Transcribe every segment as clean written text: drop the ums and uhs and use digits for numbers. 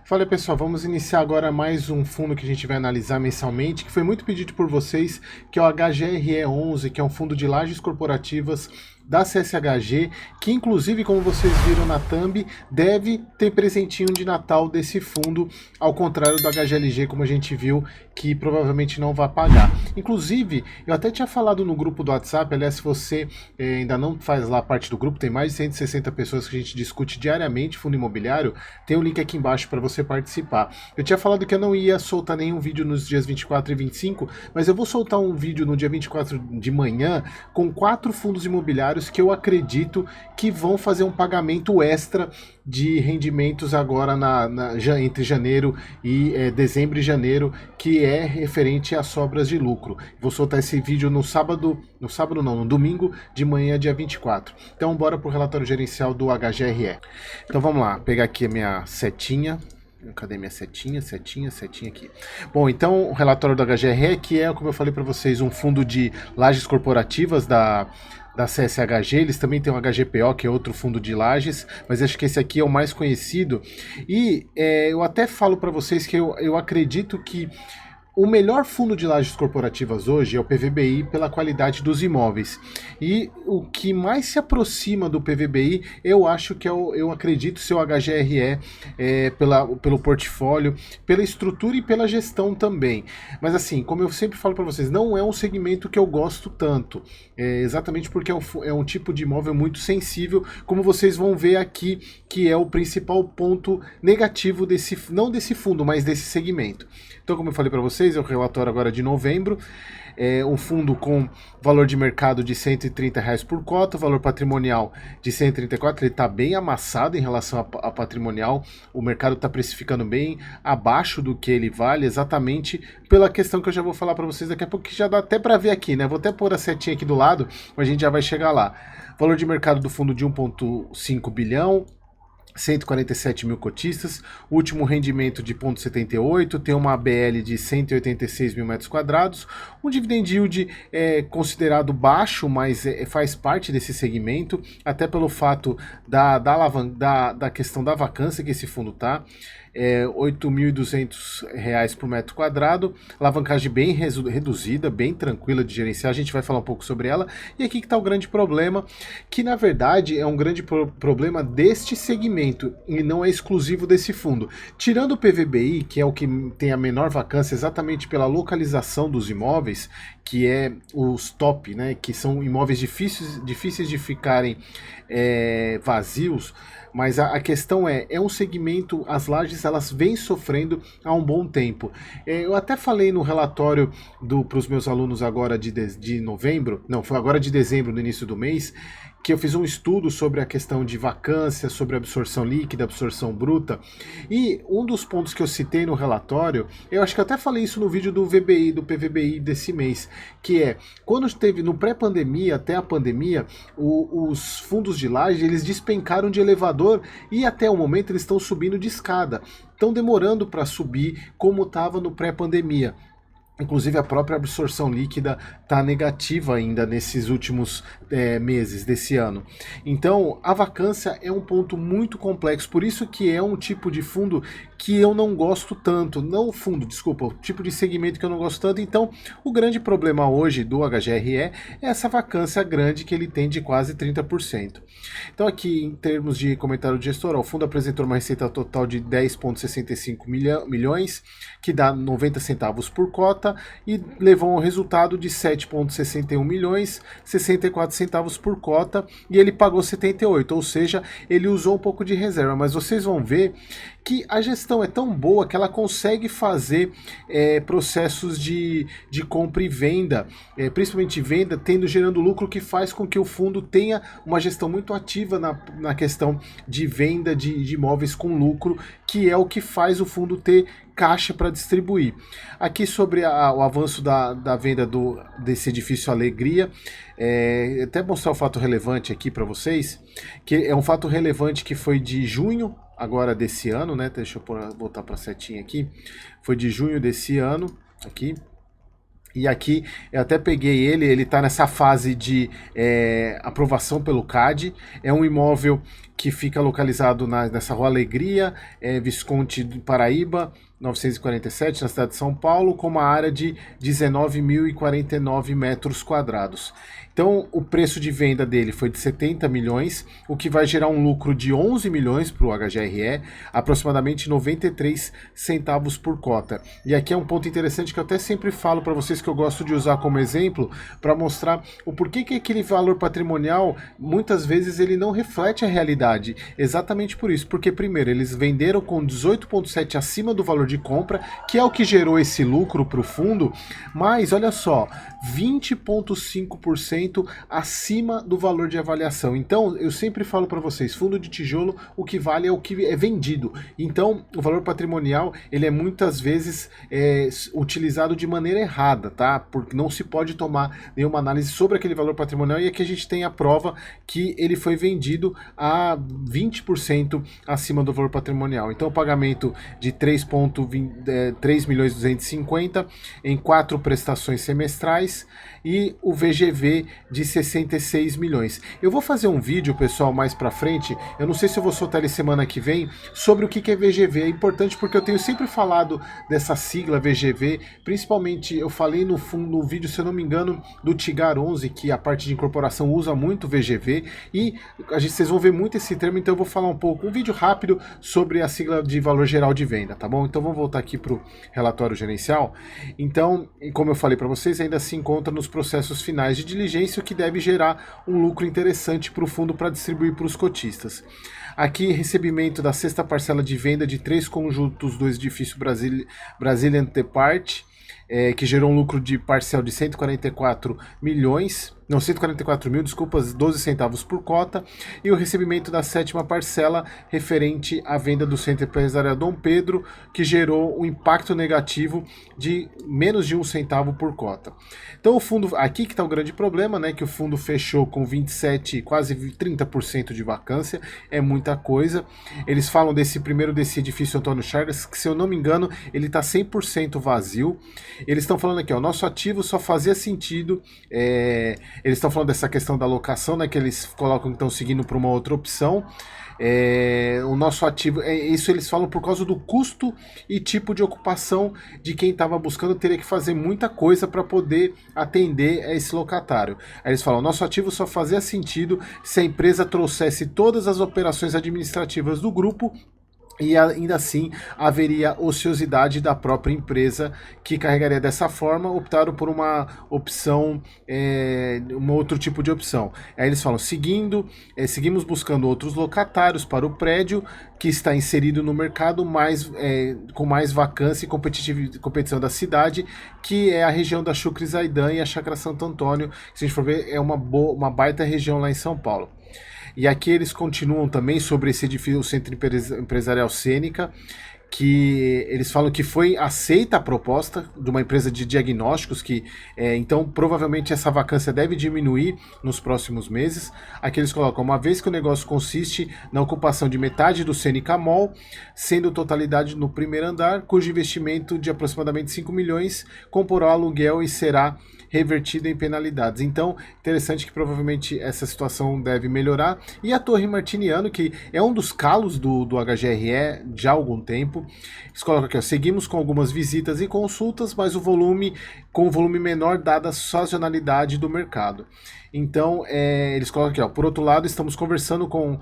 Fala pessoal, vamos iniciar agora mais um fundo que a gente vai analisar mensalmente, que foi muito pedido por vocês, que é o HGRE11, que é um fundo de lajes corporativas da CSHG, que inclusive, como vocês viram na thumb, deve ter presentinho de Natal desse fundo, ao contrário do HGLG, como a gente viu, que provavelmente não vai pagar. Inclusive, eu até tinha falado no grupo do WhatsApp, aliás, se você ainda não faz lá parte do grupo, tem mais de 160 pessoas que a gente discute diariamente fundo imobiliário, tem o link aqui embaixo para você participar. Eu tinha falado que eu não ia soltar nenhum vídeo nos dias 24 e 25, mas eu vou soltar um vídeo no dia 24 de manhã com 4 fundos imobiliários que eu acredito que vão fazer um pagamento extra de rendimentos agora entre janeiro e dezembro e janeiro, que é referente às sobras de lucro. Vou soltar esse vídeo no domingo de manhã, dia 24. Então bora pro relatório gerencial do HGRE. Então vamos lá, pegar aqui a minha setinha. Cadê minha setinha? Setinha aqui. Bom, então o relatório do HGRE, que é, como eu falei para vocês, um fundo de lajes corporativas da CSHG, eles também têm o HGPO, que é outro fundo de lajes, mas acho que esse aqui é o mais conhecido. E eu até falo para vocês que eu acredito que o melhor fundo de lajes corporativas hoje é o PVBI pela qualidade dos imóveis. E o que mais se aproxima do PVBI, eu acho que eu acredito ser o HGRE, pelo portfólio, pela estrutura e pela gestão também. Mas assim, como eu sempre falo para vocês, não é um segmento que eu gosto tanto. Exatamente porque é um tipo de imóvel muito sensível, como vocês vão ver aqui, que é o principal ponto negativo não desse fundo, mas desse segmento. Então, como eu falei para vocês, é o relatório agora de novembro, um fundo com valor de mercado de R$130 por cota, valor patrimonial de 134, ele está bem amassado em relação a patrimonial, o mercado está precificando bem abaixo do que ele vale, exatamente pela questão que eu já vou falar para vocês daqui a pouco, que já dá até para ver aqui, né? Vou até pôr a setinha aqui do lado, mas a gente já vai chegar lá. Valor de mercado do fundo de 1,5 bilhão, 147 mil cotistas, último rendimento de 0,78, tem uma ABL de 186 mil metros quadrados, um dividend yield considerado baixo, mas faz parte desse segmento, até pelo fato da questão da vacância que esse fundo está. R$8.200 por metro quadrado, alavancagem bem reduzida, bem tranquila de gerenciar, a gente vai falar um pouco sobre ela, e aqui que está o grande problema, que na verdade é um grande problema deste segmento, e não é exclusivo desse fundo. Tirando o PVBI, que é o que tem a menor vacância exatamente pela localização dos imóveis, que é os top, né, que são imóveis difíceis de ficarem vazios, mas a questão é um segmento, as lajes elas vêm sofrendo há um bom tempo. Eu até falei no relatório para os meus alunos agora de novembro, não, foi agora de dezembro, no início do mês, que eu fiz um estudo sobre a questão de vacância, sobre absorção líquida, absorção bruta, e um dos pontos que eu citei no relatório, eu acho que eu até falei isso no vídeo do PVBI desse mês, que é, quando teve no pré-pandemia até a pandemia, os fundos de laje, eles despencaram de elevador e até o momento eles estão subindo de escada, estão demorando para subir como estava no pré-pandemia. Inclusive a própria absorção líquida está negativa ainda nesses últimos meses desse ano. Então a vacância é um ponto muito complexo, por isso que é um tipo de fundo que eu não gosto tanto, não o fundo, desculpa, o tipo de segmento que eu não gosto tanto. Então o grande problema hoje do HGRE é essa vacância grande que ele tem de quase 30%. Então aqui em termos de comentário de gestor, o fundo apresentou uma receita total de 10,65 milhões, que dá 90 centavos por cota, e levou um resultado de 7,61 milhões, 64 centavos por cota, e ele pagou 78, ou seja, ele usou um pouco de reserva, mas vocês vão ver que a gestão é tão boa que ela consegue fazer processos de compra e venda, principalmente venda, gerando lucro, que faz com que o fundo tenha uma gestão muito ativa na questão de venda de imóveis com lucro, que é o que faz o fundo ter caixa para distribuir. Aqui sobre o avanço da venda desse edifício Alegria, até mostrar o fato relevante aqui para vocês, que é um fato relevante que foi de junho agora desse ano, né? Deixa eu voltar para a setinha aqui. Foi de junho desse ano, aqui. E aqui eu até peguei ele está nessa fase de aprovação pelo CAD. É um imóvel que fica localizado nessa Rua Alegria, Visconde do Paraíba, 947, na cidade de São Paulo, com uma área de 19.049 metros quadrados. Então, o preço de venda dele foi de 70 milhões, o que vai gerar um lucro de 11 milhões para o HGRE, aproximadamente 93 centavos por cota. E aqui é um ponto interessante que eu até sempre falo para vocês, que eu gosto de usar como exemplo, para mostrar o porquê que aquele valor patrimonial, muitas vezes, ele não reflete a realidade. Exatamente por isso, porque primeiro, eles venderam com 18,7 acima do valor de compra, que é o que gerou esse lucro para o fundo, mas olha só, 20,5% acima do valor de avaliação. Então, eu sempre falo para vocês, fundo de tijolo, o que vale é o que é vendido. Então, o valor patrimonial, ele é muitas vezes utilizado de maneira errada, tá? Porque não se pode tomar nenhuma análise sobre aquele valor patrimonial, e aqui a gente tem a prova que ele foi vendido a 20% acima do valor patrimonial. Então, o pagamento de 3.250 em 4 prestações semestrais, e o VGV de 66 milhões. Eu vou fazer um vídeo, pessoal, mais pra frente, eu não sei se eu vou soltar ele semana que vem, sobre o que é VGV. É importante porque eu tenho sempre falado dessa sigla VGV, principalmente eu falei no vídeo, se eu não me engano, do Tigar 11, que a parte de incorporação usa muito VGV, e vocês vão ver muito esse termo, então eu vou falar um pouco, um vídeo rápido sobre a sigla de valor geral de venda, tá bom? Então vamos voltar aqui pro relatório gerencial. Então, como eu falei para vocês, ainda se encontra nos processos finais de diligência, o que deve gerar um lucro interessante para o fundo para distribuir para os cotistas. Aqui, recebimento da sexta parcela de venda de 3 conjuntos do edifício Brazilian Depart, que gerou um lucro de parcial de 144 milhões, não, 144 mil, desculpas, 12 centavos por cota, e o recebimento da sétima parcela referente à venda do Centro Empresarial Dom Pedro, que gerou um impacto negativo de menos de 1 centavo por cota. Então o fundo, aqui que está o grande problema, né, que o fundo fechou com 27, quase 30% de vacância, é muita coisa. Eles falam desse edifício Antônio Chagas, que se eu não me engano, ele está 100% vazio. Eles estão falando aqui, ó, nosso ativo só fazia sentido, eles estão falando dessa questão da locação, né, que eles colocam que estão seguindo para uma outra opção. O nosso ativo, isso eles falam por causa do custo e tipo de ocupação de quem estava buscando, teria que fazer muita coisa para poder atender a esse locatário. Aí eles falam, nosso ativo só fazia sentido se a empresa trouxesse todas as operações administrativas do grupo, e ainda assim haveria ociosidade da própria empresa que carregaria dessa forma. Optaram por uma opção, um outro tipo de opção. Aí eles falam, seguimos buscando outros locatários para o prédio que está inserido no mercado com mais vacância e competição da cidade, que é a região da Chucre Zaidan e a Chácara Santo Antônio, que, se a gente for ver, é uma baita região lá em São Paulo. E aqui eles continuam também sobre esse edifício, o Centro Empresarial Sênica, que eles falam que foi aceita a proposta de uma empresa de diagnósticos, então provavelmente essa vacância deve diminuir nos próximos meses. Aqui eles colocam, uma vez que o negócio consiste na ocupação de metade do Sênica Mall, sendo totalidade no primeiro andar, cujo investimento de aproximadamente 5 milhões comporá aluguel e será revertido em penalidades. Então, interessante que provavelmente essa situação deve melhorar. E a Torre Martiniano, que é um dos calos do HGRE já há algum tempo, eles colocam aqui, ó, seguimos com algumas visitas e consultas, mas com volume menor dada a sazonalidade do mercado. Então, eles colocam aqui, ó, por outro lado, estamos conversando com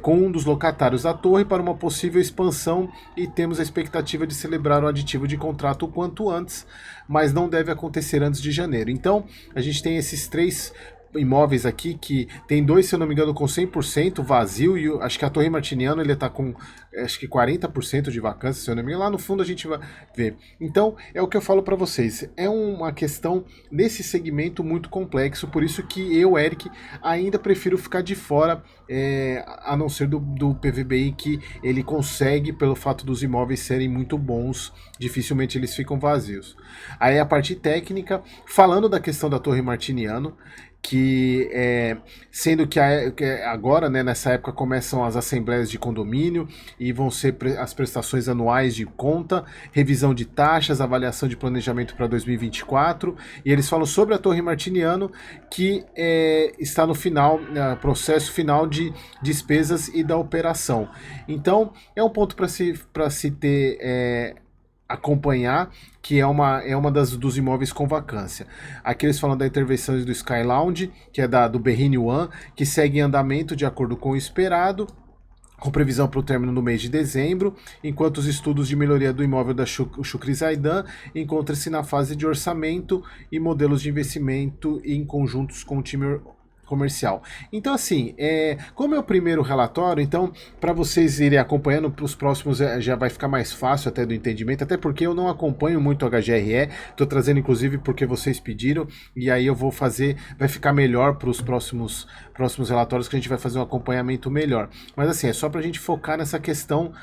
um dos locatários da torre para uma possível expansão e temos a expectativa de celebrar o aditivo de contrato o quanto antes, mas não deve acontecer antes de janeiro. Então, a gente tem esses 3 imóveis aqui, que tem 2, se eu não me engano, com 100% vazio, e acho que a Torre Martiniano ele está com acho que 40% de vacância, se eu não me engano. Lá no fundo a gente vai ver. Então, é o que eu falo para vocês, é uma questão nesse segmento muito complexo, por isso que eu, Eric, ainda prefiro ficar de fora, a não ser do PVBI, que ele consegue, pelo fato dos imóveis serem muito bons, dificilmente eles ficam vazios. Aí a parte técnica, falando da questão da Torre Martiniano, sendo que agora, né, nessa época começam as assembleias de condomínio e vão ser as prestações anuais de conta, revisão de taxas, avaliação de planejamento para 2024, e eles falam sobre a Torre Martiniano, que está no final, processo final de despesas e da operação. Então, é um ponto para se ter, acompanhar, que é uma dos imóveis com vacância. Aqui eles falam da intervenção do Sky Lounge, que é do Berrine One, que segue em andamento de acordo com o esperado, com previsão para o término no mês de dezembro, enquanto os estudos de melhoria do imóvel da Shukri Zaidan encontram-se na fase de orçamento e modelos de investimento em conjuntos com o time comercial. Então, assim, como é o primeiro relatório, então, para vocês irem acompanhando para os próximos, já vai ficar mais fácil até do entendimento, até porque eu não acompanho muito o HGRE, estou trazendo inclusive porque vocês pediram, e aí eu vou fazer, vai ficar melhor para os próximos relatórios, que a gente vai fazer um acompanhamento melhor. Mas assim, é só para a gente focar nessa questão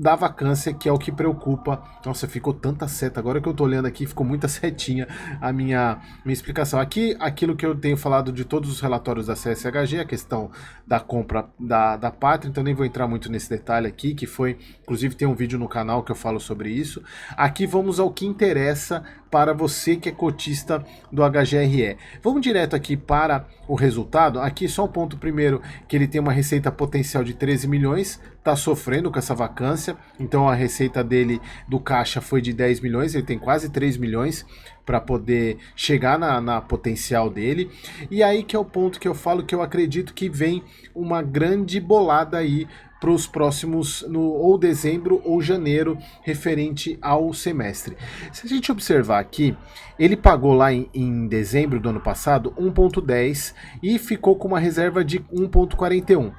da vacância, que é o que preocupa. Nossa, ficou tanta seta, agora que eu tô olhando aqui, ficou muita setinha a minha explicação. Aqui, aquilo que eu tenho falado de todos os relatórios da CSHG, a questão da compra da Pátria, então nem vou entrar muito nesse detalhe aqui, que foi, inclusive tem um vídeo no canal que eu falo sobre isso. Aqui vamos ao que interessa para você que é cotista do HGRE. Vamos direto aqui para o resultado. Aqui só um ponto primeiro, que ele tem uma receita potencial de 13 milhões, está sofrendo com essa vacância, então a receita dele do caixa foi de 10 milhões, ele tem quase 3 milhões para poder chegar na potencial dele. E aí que é o ponto que eu falo, que eu acredito que vem uma grande bolada aí para os próximos, ou dezembro ou janeiro, referente ao semestre. Se a gente observar aqui, ele pagou lá em dezembro do ano passado 1,10 e ficou com uma reserva de 1,41.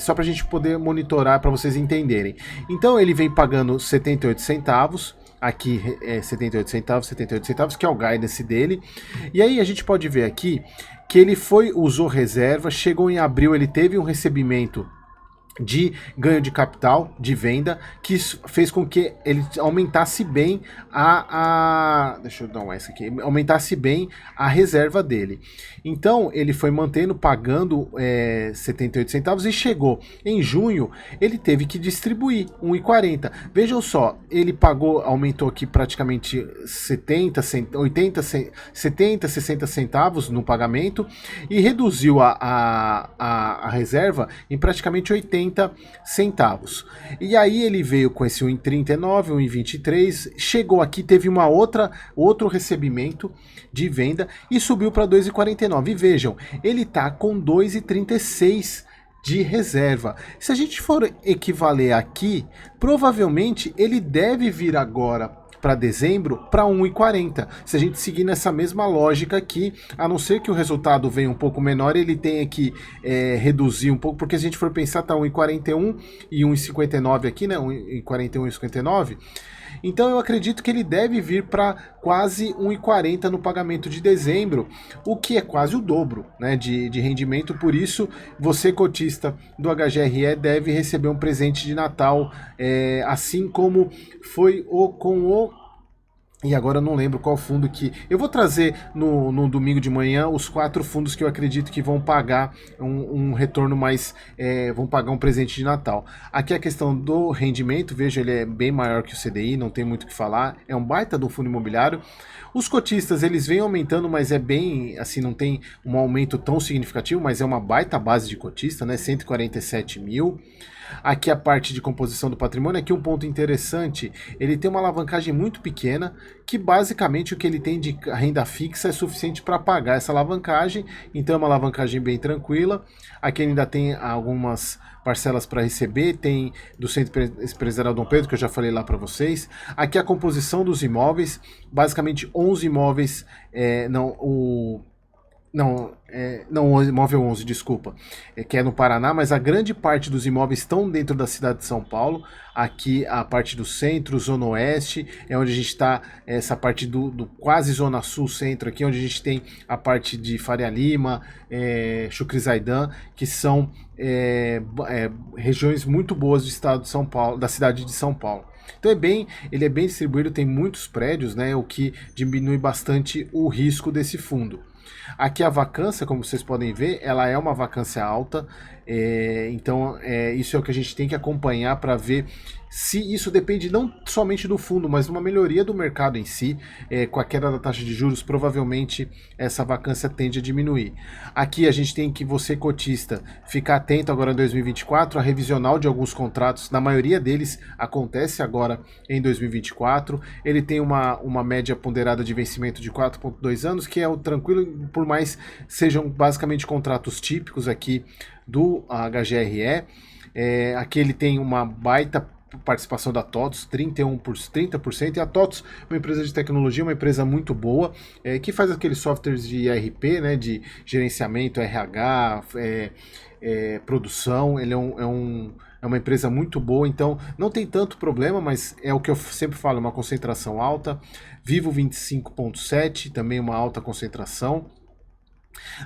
Só para a gente poder monitorar, para vocês entenderem. Então ele vem pagando 78 centavos, aqui 78 centavos, que é o guidance dele. E aí a gente pode ver aqui que ele usou reserva, chegou em abril, ele teve um recebimento de ganho de capital, de venda, que fez com que ele aumentasse bem deixa eu dar um S aqui, aumentasse bem a reserva dele. Então ele foi mantendo, pagando 78 centavos e chegou em junho, ele teve que distribuir 1,40. Vejam só, ele pagou, aumentou aqui praticamente 70, 60 centavos no pagamento e reduziu a reserva em praticamente 80 centavos. E aí ele veio com esse 1,39, 1,23, chegou aqui, teve outro recebimento de venda e subiu para 2,49. E vejam, ele tá com 2,36 de reserva. Se a gente for equivaler aqui, provavelmente ele deve vir agora para dezembro para 1,40. Se a gente seguir nessa mesma lógica aqui, a não ser que o resultado venha um pouco menor, ele tenha que reduzir um pouco, porque se a gente for pensar, tá 1,41 e 1,59 aqui, né? 1,41 e 1,59. Então eu acredito que ele deve vir para quase 1,40 no pagamento de dezembro, o que é quase o dobro, né, de rendimento. Por isso, você cotista do HGRE deve receber um presente de Natal, assim como foi e agora eu não lembro qual fundo que... Eu vou trazer no domingo de manhã os 4 fundos que eu acredito que vão pagar um retorno mais... vão pagar um presente de Natal. Aqui a questão do rendimento, veja, ele é bem maior que o CDI, não tem muito o que falar. É um baita do fundo imobiliário. Os cotistas, eles vêm aumentando, mas é bem... assim, não tem um aumento tão significativo, mas é uma baita base de cotista, né? 147 mil. Aqui a parte de composição do patrimônio, aqui um ponto interessante, ele tem uma alavancagem muito pequena, que basicamente o que ele tem de renda fixa é suficiente para pagar essa alavancagem, então é uma alavancagem bem tranquila. Aqui ainda tem algumas parcelas para receber, tem do Centro Empresarial Dom Pedro, que eu já falei lá para vocês. Aqui a composição dos imóveis, basicamente 11 imóveis, o imóvel 11, desculpa, que é no Paraná, mas a grande parte dos imóveis estão dentro da cidade de São Paulo. Aqui a parte do centro, zona oeste, é onde a gente está, essa parte do quase zona sul, centro aqui, onde a gente tem a parte de Faria Lima, Shukri Zaidan, que são regiões muito boas do estado de São Paulo, da cidade de São Paulo. Então ele é bem distribuído, tem muitos prédios, né, o que diminui bastante o risco desse fundo. Aqui a vacância, como vocês podem ver, ela é uma vacância alta, então isso é o que a gente tem que acompanhar para ver se isso depende não somente do fundo, mas de uma melhoria do mercado em si. Com a queda da taxa de juros, provavelmente essa vacância tende a diminuir. Aqui a gente tem que, você cotista, ficar atento agora em 2024, a revisional de alguns contratos, na maioria deles acontece agora em 2024. Ele tem uma média ponderada de vencimento de 4,2 anos, que é o tranquilo, por mais sejam basicamente contratos típicos aqui do HGRE. Aqui ele tem uma baita participação da TOTVS, 30%, e a TOTVS, uma empresa de tecnologia, uma empresa muito boa, que faz aqueles softwares de ERP, né, de gerenciamento, RH, produção. Ele é uma empresa muito boa, então não tem tanto problema, mas é o que eu sempre falo, uma concentração alta. Vivo 25,7, também uma alta concentração.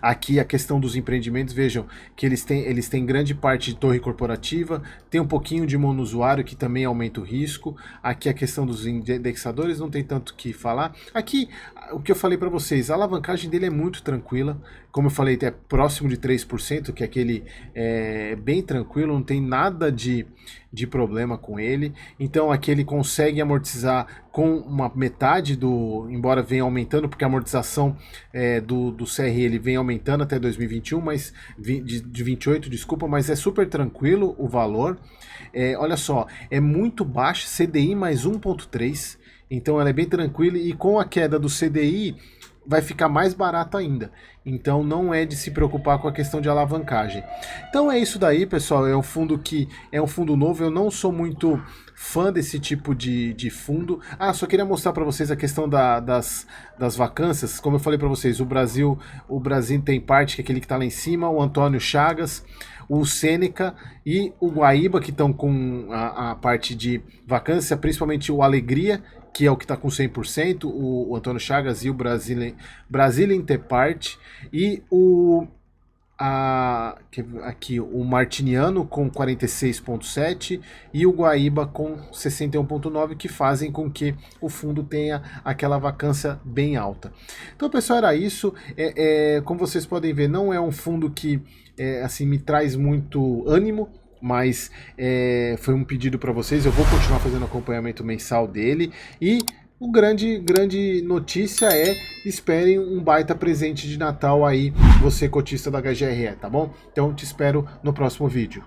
Aqui a questão dos empreendimentos, vejam que eles têm grande parte de torre corporativa, tem um pouquinho de monousuário que também aumenta o risco. Aqui a questão dos indexadores não tem tanto o que falar. Aqui, o que eu falei para vocês, a alavancagem dele é muito tranquila, como eu falei, é próximo de 3%, que é aquele bem tranquilo, não tem nada de problema com ele. Então aqui ele consegue amortizar com uma metade embora venha aumentando, porque a amortização do CRE ele vem aumentando até 2021, mas de 28, desculpa, mas é super tranquilo o valor. Olha só, é muito baixo, CDI mais 1,3, então ela é bem tranquila, e com a queda do CDI vai ficar mais barato ainda. Então não é de se preocupar com a questão de alavancagem. Então é isso daí, pessoal. É um fundo que é um fundo novo. Eu não sou muito fã desse tipo de fundo. Só queria mostrar para vocês a questão das vacâncias. Como eu falei para vocês, o Brasil tem parte, que é aquele que está lá em cima, o Antônio Chagas, o Sêneca e o Guaíba, que estão com a parte de vacância, principalmente o Alegria, que é o que está com 100%, o Antônio Chagas e o Brasília Interpart, e o Martiniano com 46,7% e o Guaíba com 61,9%, que fazem com que o fundo tenha aquela vacância bem alta. Então, pessoal, era isso. Como vocês podem ver, não é um fundo que assim, me traz muito ânimo, mas foi um pedido para vocês. Eu vou continuar fazendo acompanhamento mensal dele, e o grande notícia esperem um baita presente de Natal aí, você cotista da HGRE, tá bom? Então te espero no próximo vídeo.